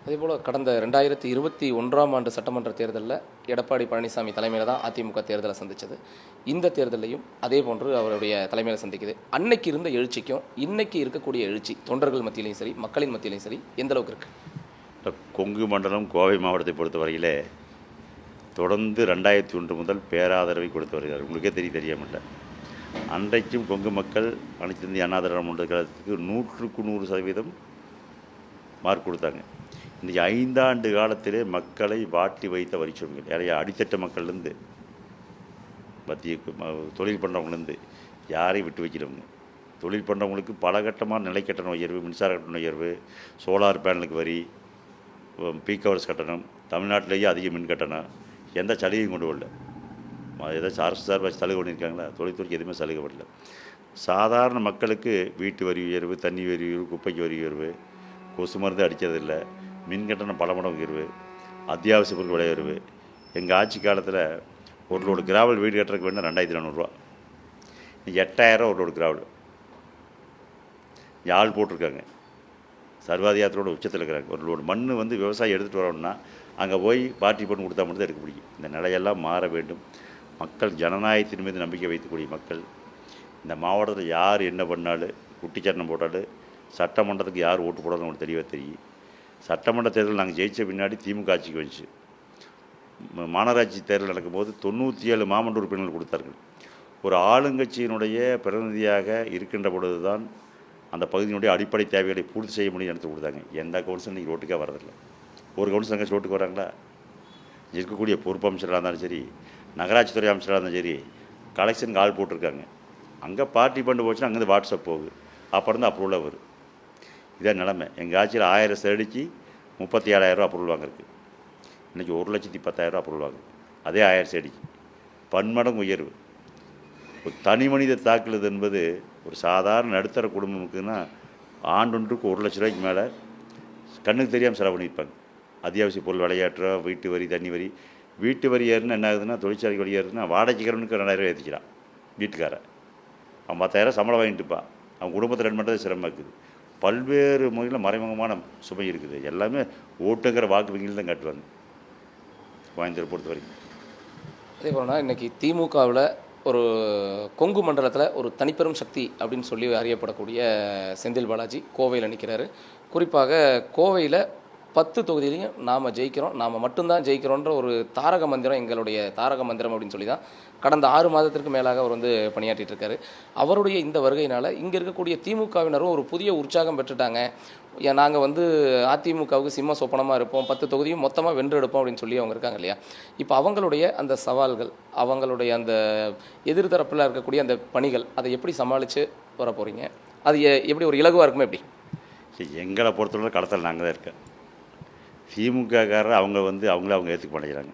அதேபோல் கடந்த 2021ஆம் ஆண்டு சட்டமன்ற தேர்தலில் எடப்பாடி பழனிசாமி தலைமையில் தான் அதிமுக தேர்தலை சந்தித்தது. இந்த தேர்தலையும் அதே போன்று அவருடைய தலைமையில் சந்திக்குது. அன்னைக்கு இருந்த எழுச்சிக்கும் இன்னைக்கு இருக்கக்கூடிய எழுச்சி தொண்டர்கள் மத்தியிலையும் சரி, மக்களின் மத்தியிலையும் சரி, எந்த அளவுக்கு இருக்குது? கொங்கு மண்டலம் கோவை மாவட்டத்தை பொறுத்த வரையிலே தொடர்ந்து 2001 முதல் பேராதரவை கொடுத்து வருகிறார். உங்களுக்கே தெரியாமட்ட அன்றைக்கும் கொங்கு மக்கள் அனைத்து இந்திய அண்ணா திராவிட முன்னேற்ற கழகத்துக்கு 100க்கு 100% மார்க் கொடுத்தாங்க. இன்றைக்கி 5 ஆண்டு காலத்திலே மக்களை வாட்டி வைத்த வரிச்சுமைகள் நிறைய அடித்தட்ட மக்கள்லேருந்து மத்திய தொழில் பண்ணுறவங்கலேருந்து யாரையும் விட்டு வைக்கிறவங்க. தொழில் பண்ணுறவங்களுக்கு பல கட்டமான நிலை கட்டண உயர்வு, மின்சார கட்டண உயர்வு, சோலார் பேனலுக்கு வரி, பீக் ஹவர்ஸ் கட்டணம், தமிழ்நாட்டிலேயே அதிக மின் கட்டணம், எந்த சலுகையும் கொண்டு வரல. ஏதாச்சும் அரசு சார்பாக சலுகை பண்ணியிருக்காங்களா? தொழில்துறைக்கு எதுவுமே சலுகை வரல. சாதாரண மக்களுக்கு வீட்டு வரி உயர்வு, தண்ணி வரி உயர்வு, குப்பைக்கு வரி உயர்வு, கொசு மருந்து அடித்ததில்லை, மின் கட்டணம் பல மடங்கு உயர்வு, அத்தியாவசிய பொருள் விலை உயர்வு. எங்கள் ஆட்சி காலத்தில் ஒரு லோடு கிராவல் வீடு கட்டுறதுக்கு வேணும் 2400 இன்றைக்கி 8000 ஒரு லோடு கிராவல். ஆள் போட்டிருக்காங்க, சர்வாதிகாரத்தோட உச்சத்தில் இருக்கிறாங்க. ஒரு லோடு மண் விவசாயி எடுத்துகிட்டு வரோம்னா அங்கே போய் பார்ட்டி பண்ணி கொடுத்தா மட்டும் தான் எடுக்க பிடிக்கும். இந்த நிலையெல்லாம் மாற வேண்டும். மக்கள் ஜனநாயகத்தின் மீது நம்பிக்கை வைக்கக்கூடிய மக்கள். இந்த மாவட்டத்தில் யார் என்ன பண்ணாலும், குட்டிச்சரணம் போட்டாலும், சட்டமன்றத்துக்கு யார் ஓட்டு போடாதுன்னு உங்களுக்கு தெளிவாக தெரியும். சட்டமன்ற தேர்தல் நாங்கள் ஜெயித்த பின்னாடி திமுக ஆட்சிக்கு வந்துச்சு. மாநகராட்சி தேர்தல் நடக்கும்போது 97 மாமன்ற உறுப்பினர்கள் கொடுத்தார்கள். ஒரு ஆளுங்கட்சியினுடைய பிரதிநிதியாக இருக்கின்ற பொழுது தான் அந்த பகுதியினுடைய அடிப்படை தேவைகளை பூர்த்தி செய்ய முடியும் எடுத்து கொடுத்தாங்க. எந்த கவுன்சிலும் இன்றைக்கி ரோட்டுக்கே வரதில்லை. ஒரு கவுன்சில் அங்கே ரோட்டுக்கு வராங்களா? இருக்கக்கூடிய பொறுப்பு அமைச்சராக இருந்தாலும் சரி, நகராட்சித்துறை அமைச்சராக இருந்தாலும் சரி, கலெக்ஷனுக்கு ஆள் போட்டிருக்காங்க. அங்கே பார்ட்டி பண்ணு போச்சுன்னா அங்கேருந்து வாட்ஸ்அப் போகுது, அப்புறம் தான் அப்ரூவலாக வரும். இதான் நிலமை. எங்கள் ஆட்சியில் 1000 சடிக்கு 37,000 அப்ரூவல் வாங்கிருக்கு. இன்றைக்கி 1,10,000 அப்ரூவல் வாங்குது. அதே 1000 சடிக்கு பன்மடங்கு உயர்வு. ஒரு தனி மனித தாக்குறது என்பது ஒரு சாதாரண நடுத்தர குடும்பமுக்குன்னா ஆண்டொன்றுக்கு 1 லட்ச ரூபாய்க்கு மேலே கண்ணுக்கு தெரியாமல் செலவு பண்ணியிருப்பாங்க. அத்தியாவசிய பொருள் விளையாட்டுறோம், வீட்டு வரி, தண்ணி வரி. வீட்டு வரி ஏறுனா என்ன ஆகுதுன்னா, தொழிற்சாலைக்கு வரி ஏறுதுன்னா வாடகைக்காரனுக்கு 2000 ஏற்றிக்கிறான் வீட்டுக்காரன். அவன் 10,000 சம்பளம் வாங்கிட்டுப்பான். அவன் குடும்பத்தை ரன் பண்ணுறது சிரமமாக இருக்குது. பல்வேறு முறையில் மறைமுகமான சுமை இருக்குது. எல்லாமே ஓட்டுங்கிற வாக்கு வங்கியில் தான் காட்டுவாங்க கோயம்புத்தூரை பொறுத்த வரைக்கும். அதே போலனா இன்றைக்கி திமுகவில் ஒரு கொங்கு மண்டலத்தில் ஒரு தனிப்பெரும் சக்தி அப்படின்னு சொல்லி அறியப்படக்கூடிய செந்தில் பாலாஜி கோவையில் நிற்கிறாரு. குறிப்பாக கோவையில் 10 தொகுதியிலையும் நாம் ஜெயிக்கிறோம், நாம் மட்டும்தான் ஜெயிக்கிறோன்ற ஒரு தாரக மந்திரம், எங்களுடைய தாரக மந்திரம் அப்படின்னு சொல்லி தான் கடந்த 6 மாதத்திற்கு மேலாக அவர் பணியாற்றிட்டு இருக்காரு. அவருடைய இந்த வருகையினால் இங்கே இருக்கக்கூடிய திமுகவினரும் ஒரு புதிய உற்சாகம் பெற்றுட்டாங்க. நாங்கள் அதிமுகவுக்கு சிம்ம சொப்பனமாக இருப்போம், 10 தொகுதியும் மொத்தமாக வென்றெடுப்போம் அப்படின்னு சொல்லி அவங்க இருக்காங்க இல்லையா? இப்போ அவங்களுடைய அந்த சவால்கள், அவங்களுடைய அந்த எதிர்த்தரப்பில் இருக்கக்கூடிய அந்த பணிகள், அதை எப்படி சமாளித்து வர போகிறீங்க? அது எப்படி ஒரு இலகுவாக இருக்குமே? எப்படி எங்களை பொறுத்தவரை களத்தில் நாங்கள் தான் இருக்கோம். திமுககாரர் அவங்க ஏற்றுக்க மாட்டேங்கிறாங்க.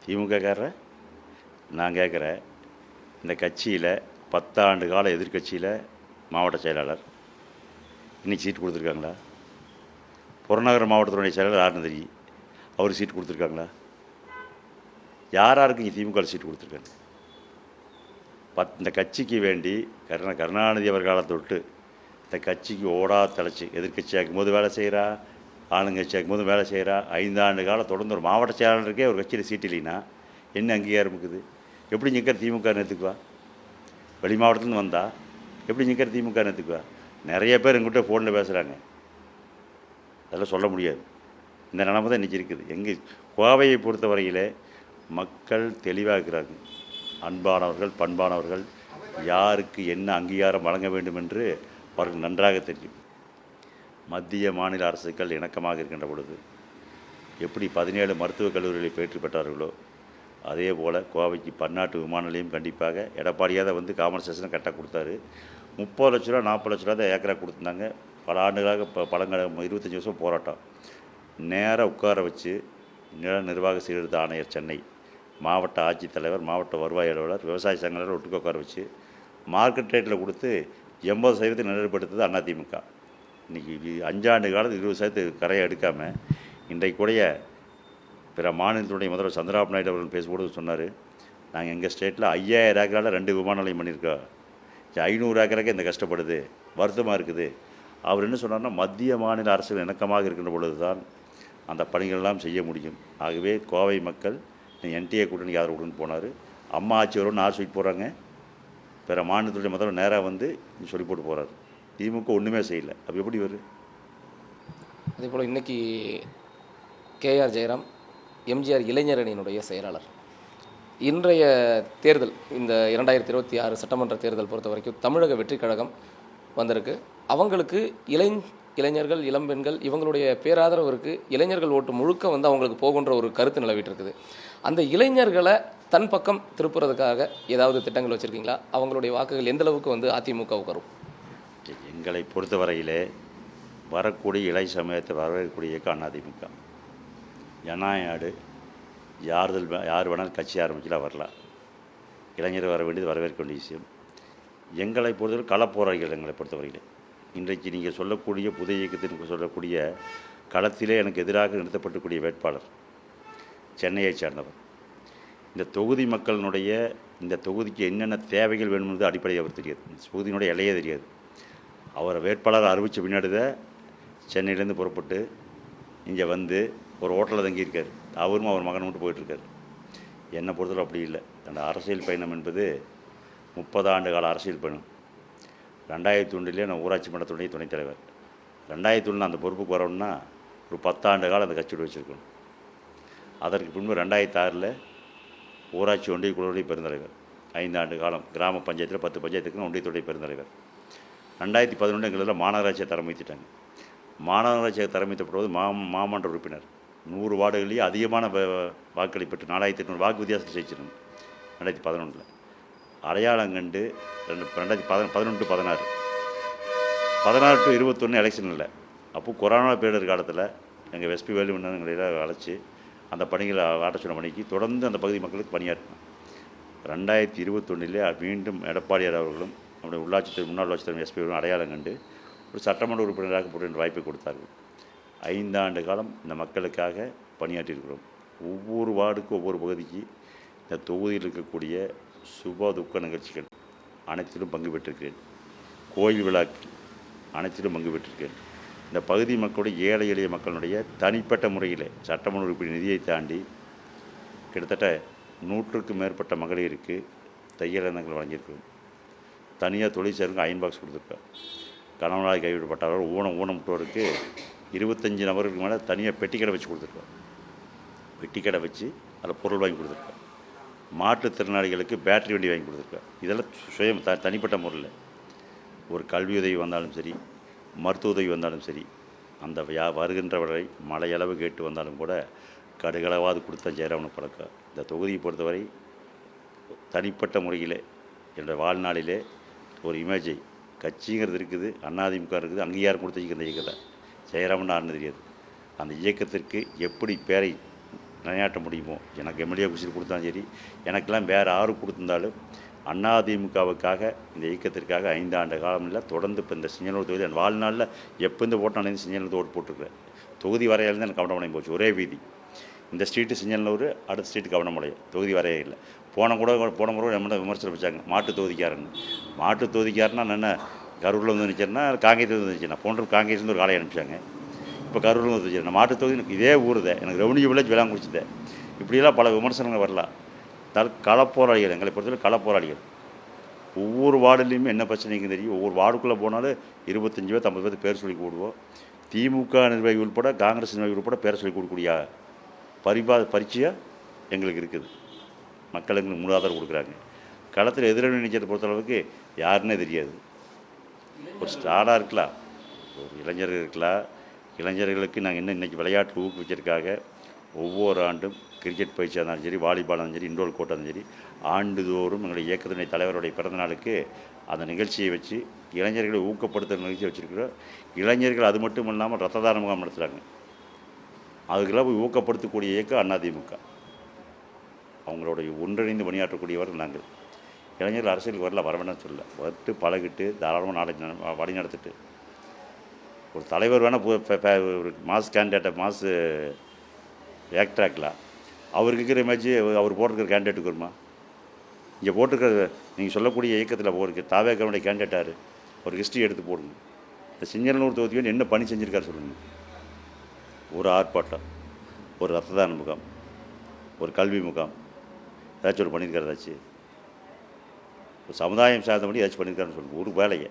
திமுககாரரை நான் கேட்குறேன், இந்த கட்சியில் 10 ஆண்டு கால எதிர்கட்சியில் மாவட்ட செயலாளர் இன்றைக்கி சீட் கொடுத்துருக்காங்களா? புறநகர் மாவட்டத்தினுடைய செயலாளர் யாருன்னு தெரியும், அவர் சீட் கொடுத்துருக்காங்களா? யாருக்கு இங்கே திமுக சீட் கொடுத்துருக்காங்க? இந்த கட்சிக்கு வேண்டி கருணாநிதி அவர் காலத்தொட்டு இந்த கட்சிக்கு ஓடா தலைச்சி எதிர்கட்சி ஆக்கும்போது வேலை செய்கிறா, ஆளுங்கட்சி ஆக்கும்போது வேலை செய்கிறா. 5 ஆண்டு காலம் தொடர்ந்து ஒரு மாவட்ட செயலாளருக்கே ஒரு கட்சியில் சீட் இல்லைன்னா என்ன அங்கீகாரம் இருக்குது? எப்படி நிற்கிற திமுக நேற்றுக்குவா? வெளி மாவட்டத்துலேருந்து வந்தால் எப்படி நிற்கிற திமுக நேற்றுக்குவா? நிறைய பேர் எங்கிட்ட ஃபோனில் பேசுகிறாங்க, அதெல்லாம் சொல்ல முடியாது. இந்த நிலைமை தான் இன்றைக்கி இருக்குது. எங்கள் கோவையை பொறுத்த வரையிலே மக்கள் தெளிவாக இருக்கிறாங்க. அன்பானவர்கள், பண்பானவர்கள், யாருக்கு என்ன அங்கீகாரம் வழங்க வேண்டும் என்று அவர்கள் நன்றாக தெரியும். மத்திய மாநில அரசுகள் இணக்கமாக இருக்கின்ற பொழுது எப்படி 17 மருத்துவக் கல்லூரிகளை பயிற்சி பெற்றார்களோ அதே போல் கோவைக்கு பன்னாட்டு விமான நிலையம் கண்டிப்பாக எடப்பாடியாக காமர்சேஷனை கரெக்டாக கொடுத்தாரு. 30 லட்ச ரூபா 40 லட்ச ரூபா தான் ஏக்கராக கொடுத்துருந்தாங்க. பல ஆண்டுகளாக பழங்கள் 25 வருஷம் போராட்டம். நேராக உட்கார வச்சு நில நிர்வாக சீர்திருத்த ஆணையர் சென்னை, மாவட்ட ஆட்சித்தலைவர், மாவட்ட வருவாய் அலுவலர், விவசாய சங்கங்கள் ஒட்டுக்க உட்கார வச்சு மார்க்கெட் ரேட்டில் கொடுத்து 80% நிறைவேற்றது அதிமுக. இன்றைக்கி 5 ஆண்டு காலத்தில் 20% கரையை எடுக்காமல் இன்றைக்கு கூடிய பிற மாநிலத்துடைய முதல்வர் சந்திரபாபு நாயுடு அவர்கள் பேசும்போது சொன்னார், நாங்கள் எங்கள் ஸ்டேட்டில் 5000 ஏக்கரால் 2 விமான நிலையம் பண்ணியிருக்கோம், 500 ஏக்கராக்கே இந்த கஷ்டப்படுது, வருத்தமாக இருக்குது. அவர் என்ன சொன்னார்னா, மத்திய மாநில அரசுகள் இணக்கமாக இருக்கின்ற பொழுது தான் அந்த பணிகளெல்லாம் செய்ய முடியும். ஆகவே கோவை மக்கள் என்டிஏ கூட்டணிக்கு ஆதரவு கொடுன்னு போனார். அம்மா ஆட்சி வரும்னு ஆறு சொல்லிட்டு போகிறாங்க. பிற மாநிலத்துடைய முதல்வர் நேராக வந்து சொல்லி போட்டு போகிறாரு. திமுக ஒன்றுமே செய்யலை. அப்போ எப்படி வரும்? அதே போல் இன்றைக்கி கேஆர் ஜெயராம் எம்ஜிஆர் இளைஞரணியினுடைய செயலாளர். இன்றைய தேர்தல், இந்த 2026 சட்டமன்ற தேர்தல் பொறுத்த வரைக்கும் தமிழக வெற்றி கழகம் வந்திருக்கு. அவங்களுக்கு இளைஞர்கள், இளம்பெண்கள் இவங்களுடைய பேராதரவு இருக்குது. இளைஞர்கள் ஓட்டு முழுக்க வந்து அவங்களுக்கு போகுன்ற ஒரு கருத்து நிலவிட்டு இருக்குது. அந்த இளைஞர்களை தன் பக்கம் திருப்புறதுக்காக ஏதாவது திட்டங்கள் வச்சுருக்கீங்களா? அவங்களுடைய வாக்குகள் எந்த அளவுக்கு வந்து அதிமுகவுக்கு வரும்? எங்களை பொறுத்தவரையிலே வரக்கூடிய இளை சமயத்தை வரவேற்கக்கூடிய இயக்கம் அதிமுக. ஜனநாடு யார் வேணாலும் கட்சி ஆரம்பிக்கலாம், வரலாம். இளைஞர் வர வேண்டியது வரவேற்க வேண்டிய விஷயம். எங்களை பொறுத்தவரை களப்போராளிகள். எங்களை பொறுத்தவரையிலே இன்றைக்கு நீங்கள் சொல்லக்கூடிய புதிய இயக்கத்திற்கு சொல்லக்கூடிய களத்திலே எனக்கு எதிராக நிறுத்தப்படக்கூடிய வேட்பாளர் சென்னையைச் சேர்ந்தவர். இந்த தொகுதி மக்களினுடைய இந்த தொகுதிக்கு என்னென்ன தேவைகள் வேணும் என்பது அடிப்படையை அவர் தெரியாது. இந்த தொகுதியினுடைய எல்லையே தெரியாது. அவரை வேட்பாளர் அறிவித்த பின்னாடி தான் சென்னையிலேருந்து புறப்பட்டு இங்கே வந்து ஒரு ஹோட்டலில் தங்கியிருக்கார். அவரும் அவர் மகன் மட்டும் போயிட்டுருக்கார். என்னை பொறுத்தவரை அப்படி இல்லை. அந்த அரசியல் பயணம் என்பது 30 ஆண்டு கால அரசியல் பயணம். 2001 நான் ஊராட்சி மன்றத்துடைய துணைத் தலைவர். 2001 அந்த பொறுப்புக்கு வரணும்னா ஒரு 10 ஆண்டு காலம் அந்த கட்சியோடு வச்சுருக்கணும். அதற்கு பின்பு 2006 ஊராட்சி ஒன்றிய குழுவுடைய பெருந்தலைவர். 5 ஆண்டு காலம் கிராம பஞ்சாயத்தில் 10 பஞ்சாயத்துக்கு ஒன்றியத்துடைய பெருந்தலைவர். 2011 எங்களில் மாநகராட்சியை தரம் வைத்துட்டாங்க. மாநகராட்சியை தரம் வைத்தப்படுவது மாமன்ற உறுப்பினர் 100 வார்டுகளிலேயே அதிகமான வாக்களை பெற்று 4800 வாக்கு வித்தியாசத்தில் ஜெயிச்சிருந்தோம் 2011. அடையாளம் கண்டு 2011-16 16 to 21 எலெக்ஷன் இல்லை. அப்போது கொரோனா பேரிடர் காலத்தில் எங்கள் எஸ்பி வேலுமணன் எங்களை அழைச்சி அந்த பணிகளை ஆட்ட சொன்ன பணிக்கு தொடர்ந்து அந்த பகுதி மக்களுக்கு பணியாற்றினோம். 2021 மீண்டும் எடப்பாடியார் அவர்களும் நம்முடைய முன்னாள் உள்ளாட்சித்துறை எஸ்பி அடையாளம் கண்டு ஒரு சட்டமன்ற உறுப்பினராக போட்டு வாய்ப்பை கொடுத்தார்கள். 5 ஆண்டு காலம் இந்த மக்களுக்காக பணியாற்றியிருக்கிறோம். ஒவ்வொரு வார்டுக்கும் ஒவ்வொரு பகுதிக்கு இந்த தொகுதியில் இருக்கக்கூடிய சுப துக்க நிகழ்ச்சிகள் அனைத்திலும் பங்கு பெற்றிருக்கிறேன். கோயில் விழாக்கள் அனைத்திலும் பங்கு பெற்றிருக்கிறேன். இந்த பகுதி மக்களுடைய ஏழை எளிய மக்களுடைய தனிப்பட்ட முறையில் சட்டமன்ற உறுப்பினர் நிதியை தாண்டி கிட்டத்தட்ட 100க்கும் மேற்பட்ட மகளிருக்கு தையல் இயந்திரங்கள் வழங்கியிருக்கிறோம். தனியார் தொழிற்சாலைக்கு அயன் பாக்ஸ் கொடுத்துருக்கோம். கணவனாக கைவிடப்பட்டவர் ஊனமுற்றோருக்கு 25 நபர்களுக்கு மேலே தனியாக பெட்டிக்கடை வச்சு கொடுத்துருக்கோம். பெட்டிக்கடை வச்சு அதில் பொருள் வாங்கி கொடுத்துருக்கோம். மாற்றுத்திறனாளிகளுக்கு பேட்டரி வண்டி வாங்கி கொடுத்துருக்கோம். இதெல்லாம் தனிப்பட்ட முறையில் ஒரு கல்வி உதவி வந்தாலும் சரி, மருத்துவ உதவி வந்தாலும் சரி, அந்த வருகின்றவரை மலையளவு கேட்டு வந்தாலும் கூட கடுகளவாது கொடுத்த ஜெயராமன் பழக்கம். இந்த தொகுதியை பொறுத்தவரை தனிப்பட்ட முறையில் என்னோடய வாழ்நாளிலே ஒரு இமேஜை கட்சிங்கிறது இருக்குது, அதிமுக இருக்குது, அங்கீகாரம் கொடுத்த இந்த இயக்கத்தை ஜெயராமன் ஆறுனு தெரியாது. அந்த இயக்கத்திற்கு எப்படி பேரை நிலையாட்ட முடியுமோ, எனக்கு எம்எல்ஏ குசில் கொடுத்தாலும் சரி, எனக்கெல்லாம் வேறு யாரு கொடுத்துருந்தாலும் அதிமுகவுக்காக இந்த இயக்கத்திற்காக 5 ஆண்டு காலம் இல்லை தொடர்ந்து இப்போ இந்த சிஞ்சனூர் தொகுதி என் வாழ்நாளில் எப்போ இந்த ஓட்டானது சிஞ்சனூர் ஓட்டு போட்டிருக்கிறேன். தொகுதி வரையிலேருந்து எனக்கு கவனமடையும் போச்சு. ஒரே வீதி, இந்த ஸ்ட்ரீட்டு சிஞ்சனூர், அடுத்த ஸ்ட்ரீட்டு கவனமடையும். தொகுதி வரையே இல்லை. போன முறை நம்ம விமர்சனம் வச்சாங்க மாட்டு தொகுதிக்காரன்னு. மாட்டு தொகுதிக்காரன்னா என்ன, கரூரில் வந்து நினச்சேன்னா காங்கேயத்தில் வந்து நினச்சேன். போன்ற காங்கேயத்துலேருந்து ஒரு காலையை அனுப்பிச்சாங்க. இப்போ கரூரில் வந்து வச்சுருக்கேன். நான் மாட்டு தொகுதி இதே ஊர் தான், எனக்கு ரெவன்யூ வில்லேஜ் விளாங்குறிச்சிதேன். இப்படியெல்லாம் பல விமர்சனங்கள் வரலாம். களப்போராளிகள், எங்களை பொறுத்தவரை களப்போராளிகள். ஒவ்வொரு வார்டுலேயுமே என்ன பிரச்சனைக்கு தெரியும். ஒவ்வொரு வார்டுக்குள்ளே போனாலும் 25 பேர் 50 பேர் பேர் சொல்லி கூடுவோம். திமுக நிர்வாகி உட்பட காங்கிரஸ் நிர்வாகி உட்பட பேர் சொல்லி கொடுக்கக்கூடிய பரிச்சையாக எங்களுக்கு இருக்குது. மக்கள் எங்களுக்கு முழு ஆதரவு கொடுக்குறாங்க. களத்தில் எதிரணி நினைச்சதை பொறுத்தளவுக்கு யாருன்னே தெரியாது. ஒரு ஸ்டாராக இருக்கலாம், ஒரு இளைஞர்கள் இருக்கலாம். இளைஞர்களுக்கு நாங்கள் என்ன இன்றைக்கி விளையாட்டு ஊக்குவிச்சதுக்காக ஒவ்வொரு ஆண்டும் கிரிக்கெட் பயிற்சியாக இருந்தாலும் சரி, வாலிபாலாக இருந்தாலும் சரி, இண்டோர் கோட்டாக இருந்தாலும் சரி, ஆண்டுதோறும் எங்களுடைய இயக்கத்தினுடைய தலைவருடைய பிறந்தநாளுக்கு அந்த நிகழ்ச்சியை வச்சு இளைஞர்களை ஊக்கப்படுத்துகிற நிகழ்ச்சியை வச்சுருக்கிறோம். இளைஞர்கள் அது மட்டும் இல்லாமல் ரத்த தான முகாம் நடத்துகிறாங்க. அதுக்கெல்லாம் போய் ஊக்கப்படுத்தக்கூடிய இயக்கம் அதிமுக. அவங்களுடைய ஒன்றிணைந்து பணியாற்றக்கூடியவர்கள் நாங்கள். இளைஞர்கள் அரசியலுக்கு வர வேண்டாம்னு சொல்லல, வந்து பழகிட்டு தாராளமாக நாளை வழி நடத்திட்டு ஒரு தலைவர் வேணால் ஒரு மாஸ் கேண்டிடேட்டை மாஸ் ஆக்டராக்கலாம். அவருக்கு இருக்கிற இமேஜ் அவர் போட்டிருக்கிற கேண்டிடேட்டுக்கு வருமா? இங்கே போட்டிருக்கிற நீங்கள் சொல்லக்கூடிய இயக்கத்தில் போருக்கு தாவேக்கனுடைய கேண்டிடேட்டார் ஒரு ஹிஸ்ட்ரி எடுத்து போடுங்க. இந்த சிஞ்சனூர் தொகுதியில் என்ன பணி செஞ்சுருக்காரு சொல்லுங்கள். ஒரு ஆர்ப்பாட்டம், ஒரு ரத்த தான முகாம், ஒரு கல்வி முகாம் ஏதாச்சும் ஒரு பண்ணியிருக்காரு. ஏதாச்சும் ஒரு சமுதாயம் சார்ந்தபடி ஏதாச்சும் பண்ணியிருக்காருன்னு சொல்லுங்கள். ஒரு வேலையை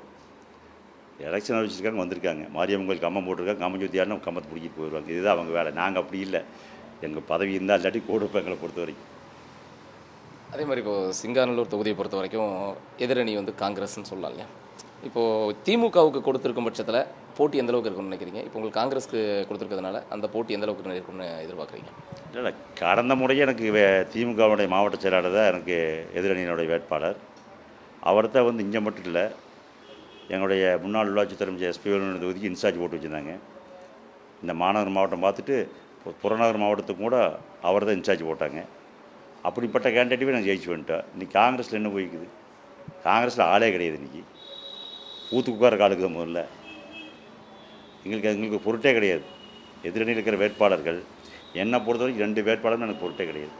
எலெக்ஷன் அறிவிச்சிருக்காங்க, வந்திருக்காங்க, மாரியம்மன் கோயில் கம்பம் போட்டிருக்காங்க, கம்பம் சுற்றி யாருன்னா கம்பத்தை பிடிக்கிட்டு போயிடுவாங்க. இதுதான் அவங்க வேலை. நாங்கள் அப்படி இல்லை. எங்கள் பதவி இருந்தால் இல்லாட்டி கூட எங்களை பொறுத்த வரைக்கும். அதே மாதிரி இப்போது சிங்காநல்லூர் தொகுதியை பொறுத்த வரைக்கும் எதிரணி வந்து காங்கிரஸ்ன்னு சொல்லலாம் இல்லையா? இப்போது திமுகவுக்கு கொடுத்துருக்கும் பட்சத்தில் போட்டி எந்த அளவுக்கு இருக்கும்னு நினைக்கிறீங்க? இப்போ உங்களுக்கு காங்கிரஸ்க்கு கொடுத்துருக்கிறதுனால அந்த போட்டி எந்த அளவுக்கு இருக்கும்னு எதிர்பார்க்குறீங்க? இல்லை, கடந்த முறையே எனக்கு திமுகவுடைய மாவட்ட செயலாளர் தான் எனக்கு எதிரணியினுடைய வேட்பாளர். அவர்தான் வந்து இங்கே மட்டும் இல்லை, எங்களுடைய முன்னாள் உள்ளாட்சி தலைமை எஸ்பி தொகுதிக்கு இன்சார்ஜ் போட்டு வச்சுருந்தாங்க. இந்த மாநகர் மாவட்டம் பார்த்துட்டு புறநகர் மாவட்டத்துக்கு கூட அவர் தான் இன்சார்ஜ் போட்டாங்க. அப்படிப்பட்ட கேண்டிடேட்டுவே நான் ஜெயிச்சு வந்துட்டேன். இன்றைக்கி காங்கிரஸில் என்ன போய்க்குது? காங்கிரஸில் ஆளே கிடையாது. இன்றைக்கி ஊத்துக்கு உட்கார காலுக்கு தான் முதல்ல. எங்களுக்கு பொருட்டே கிடையாது. எதிரணியில் இருக்கிற வேட்பாளர்கள் என்னை பொறுத்த வரைக்கும் 2 வேட்பாளரும் எனக்கு பொருட்டே கிடையாது.